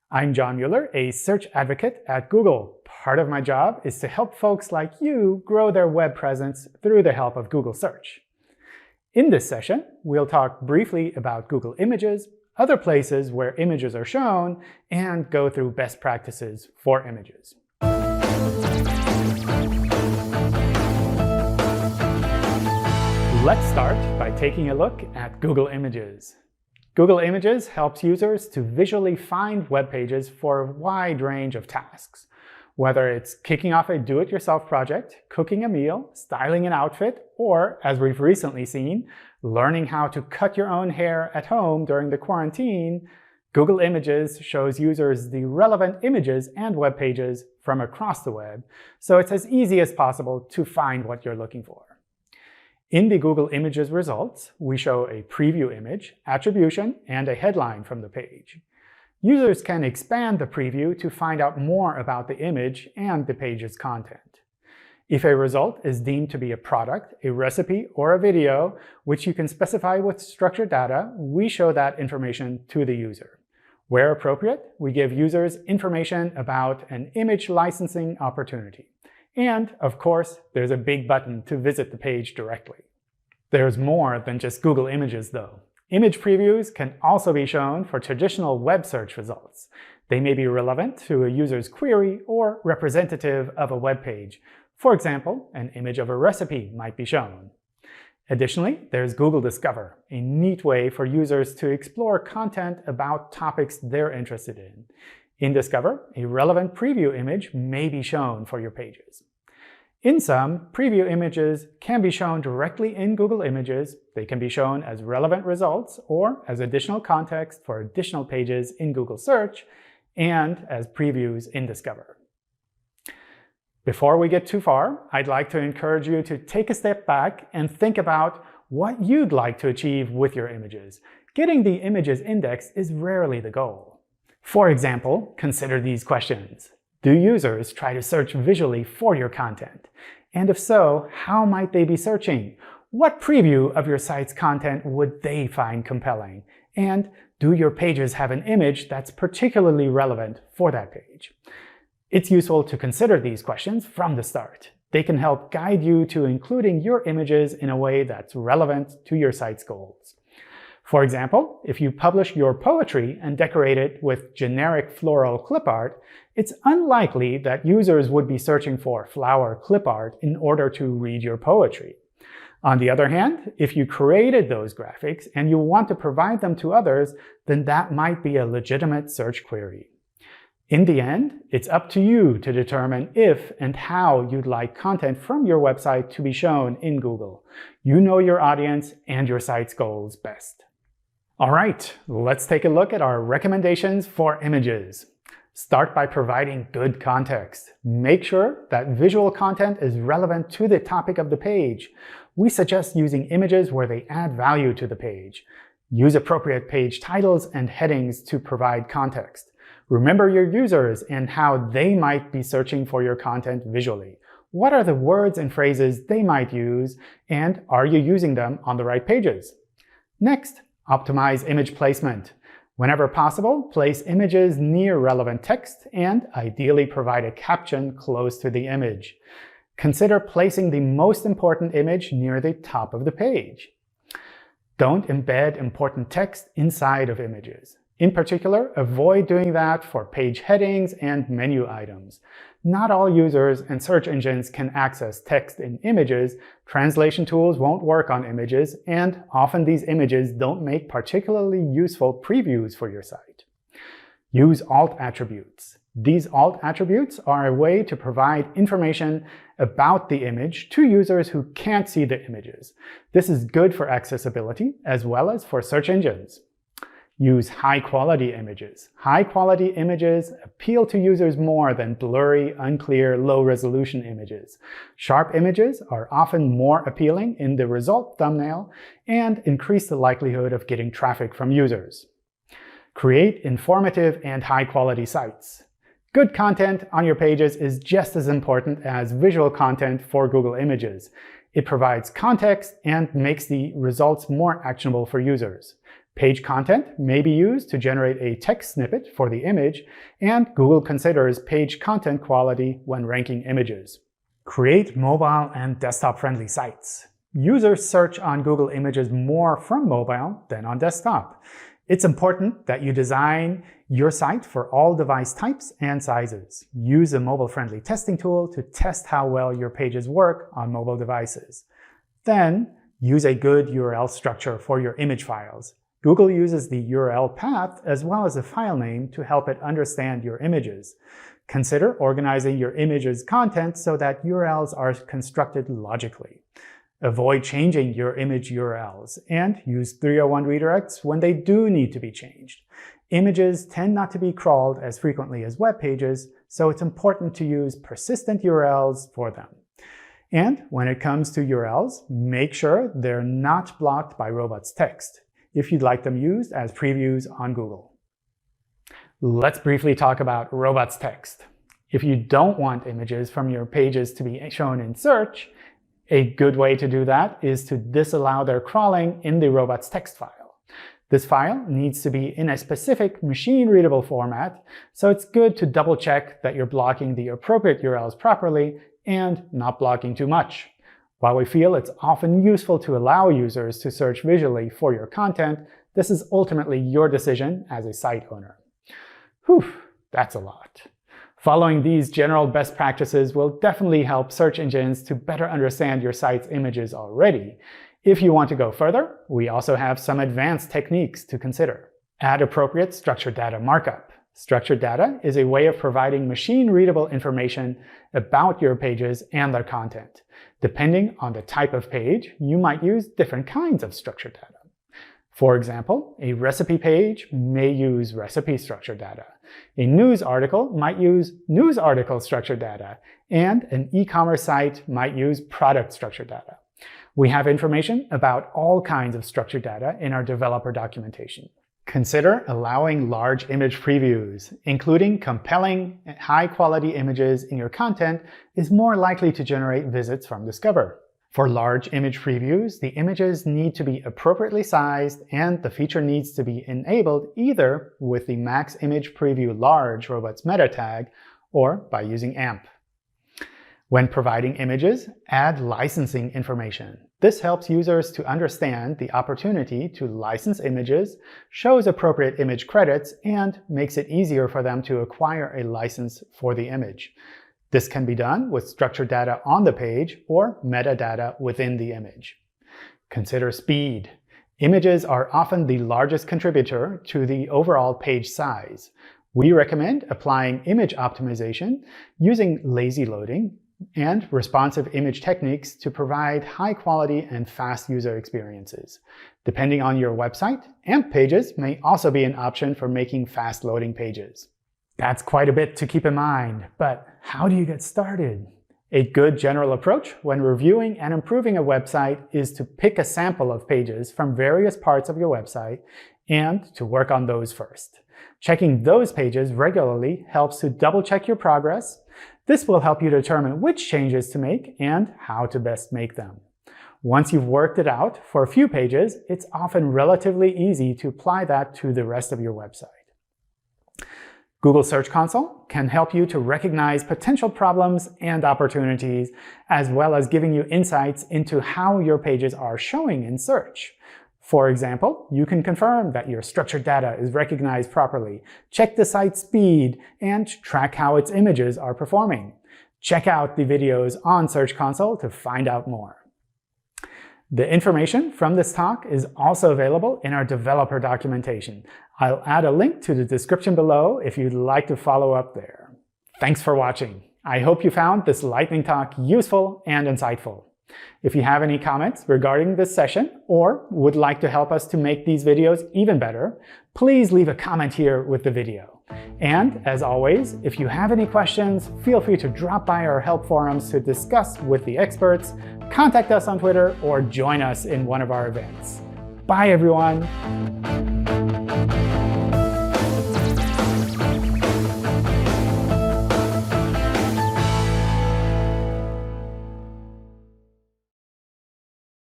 I'm John Mueller, a search advocate at Google. Part of my job is to help folks like you grow their web presence through the help of Google Search. In this session, we'll talk briefly about Google Images, other places where images are shown, and go through best practices for images. Let's start by taking a look at Google Images. Google Images helps users to visually find web pages for a wide range of tasks. Whether it's kicking off a do-it-yourself project, cooking a meal, styling an outfit, or, as we've recently seen, learning how to cut your own hair at home during the quarantine, Google Images shows users the relevant images and web pages from across the web, so it's as easy as possible to find what you're looking for. In the Google Images results, we show a preview image, attribution, and a headline from the page. Users can expand the preview to find out more about the image and the page's content. If a result is deemed to be a product, a recipe, or a video, which you can specify with structured data, we show that information to the user. Where appropriate, we give users information about an image licensing opportunity. And, of course, there's a big button to visit the page directly. There's more than just Google Images, though. Image previews can also be shown for traditional web search results. They may be relevant to a user's query or representative of a web page. For example, an image of a recipe might be shown. Additionally, there's Google Discover, a neat way for users to explore content about topics they're interested in. In Discover, a relevant preview image may be shown for your pages. In sum, preview images can be shown directly in Google Images. They can be shown as relevant results or as additional context for additional pages in Google Search and as previews in Discover. Before we get too far, I'd like to encourage you to take a step back and think about what you'd like to achieve with your images. Getting the images indexed is rarely the goal. For example, consider these questions. Do users try to search visually for your content? And if so, how might they be searching? What preview of your site's content would they find compelling? And do your pages have an image that's particularly relevant for that page? It's useful to consider these questions from the start. They can help guide you to including your images in a way that's relevant to your site's goals. For example, if you publish your poetry and decorate it with generic floral clip art, it's unlikely that users would be searching for flower clip art in order to read your poetry. On the other hand, if you created those graphics and you want to provide them to others, then that might be a legitimate search query. In the end, it's up to you to determine if and how you'd like content from your website to be shown in Google. You know your audience and your site's goals best. All right, let's take a look at our recommendations for images. Start by providing good context. Make sure that visual content is relevant to the topic of the page. We suggest using images where they add value to the page. Use appropriate page titles and headings to provide context. Remember your users and how they might be searching for your content visually. What are the words and phrases they might use, and are you using them on the right pages? Next, optimize image placement. Whenever possible, place images near relevant text and ideally provide a caption close to the image. Consider placing the most important image near the top of the page. Don't embed important text inside of images. In particular, avoid doing that for page headings and menu items. Not all users and search engines can access text in images, translation tools won't work on images, and often these images don't make particularly useful previews for your site. Use alt attributes. These alt attributes are a way to provide information about the image to users who can't see the images. This is good for accessibility as well as for search engines. Use high-quality images. High-quality images appeal to users more than blurry, unclear, low-resolution images. Sharp images are often more appealing in the result thumbnail and increase the likelihood of getting traffic from users. Create informative and high-quality sites. Good content on your pages is just as important as visual content for Google Images. It provides context and makes the results more actionable for users. Page content may be used to generate a text snippet for the image, and Google considers page content quality when ranking images. Create mobile and desktop-friendly sites. Users search on Google Images more from mobile than on desktop. It's important that you design your site for all device types and sizes. Use a mobile-friendly testing tool to test how well your pages work on mobile devices. Then, use a good URL structure for your image files. Google uses the URL path as well as a file name to help it understand your images. Consider organizing your image's content so that URLs are constructed logically. Avoid changing your image URLs, and use 301 redirects when they do need to be changed. Images tend not to be crawled as frequently as web pages, so it's important to use persistent URLs for them. And when it comes to URLs, make sure they're not blocked by robots text, if you'd like them used as previews on Google. Let's briefly talk about robots text. If you don't want images from your pages to be shown in search, a good way to do that is to disallow their crawling in the robots text file. This file needs to be in a specific machine-readable format, so it's good to double-check that you're blocking the appropriate URLs properly and not blocking too much. While we feel it's often useful to allow users to search visually for your content, this is ultimately your decision as a site owner. Whew, that's a lot. Following these general best practices will definitely help search engines to better understand your site's images already. If you want to go further, we also have some advanced techniques to consider. Add appropriate structured data markup. Structured data is a way of providing machine-readable information about your pages and their content. Depending on the type of page, you might use different kinds of structured data. For example, a recipe page may use recipe structured data. A news article might use news article structured data, and an e-commerce site might use product structured data. We have information about all kinds of structured data in our developer documentation. Consider allowing large image previews. Including compelling, high-quality images in your content is more likely to generate visits from Discover. For large image previews, the images need to be appropriately sized, and the feature needs to be enabled either with the Max Image Preview Large robots meta tag or by using AMP. When providing images, add licensing information. This helps users to understand the opportunity to license images, shows appropriate image credits, and makes it easier for them to acquire a license for the image. This can be done with structured data on the page or metadata within the image. Consider speed. Images are often the largest contributor to the overall page size. We recommend applying image optimization using lazy loading and responsive image techniques to provide high-quality and fast user experiences. Depending on your website, AMP pages may also be an option for making fast-loading pages. That's quite a bit to keep in mind, but how do you get started? A good general approach when reviewing and improving a website is to pick a sample of pages from various parts of your website and to work on those first. Checking those pages regularly helps to double-check your progress. This will help you determine which changes to make and how to best make them. Once you've worked it out for a few pages, it's often relatively easy to apply that to the rest of your website. Google Search Console can help you to recognize potential problems and opportunities, as well as giving you insights into how your pages are showing in search. For example, you can confirm that your structured data is recognized properly, check the site's speed, and track how its images are performing. Check out the videos on Search Console to find out more. The information from this talk is also available in our developer documentation. I'll add a link to the description below if you'd like to follow up there. Thanks for watching. I hope you found this lightning talk useful and insightful. If you have any comments regarding this session or would like to help us to make these videos even better, please leave a comment here with the video. And as always, if you have any questions, feel free to drop by our help forums to discuss with the experts, contact us on Twitter, or join us in one of our events. Bye, everyone.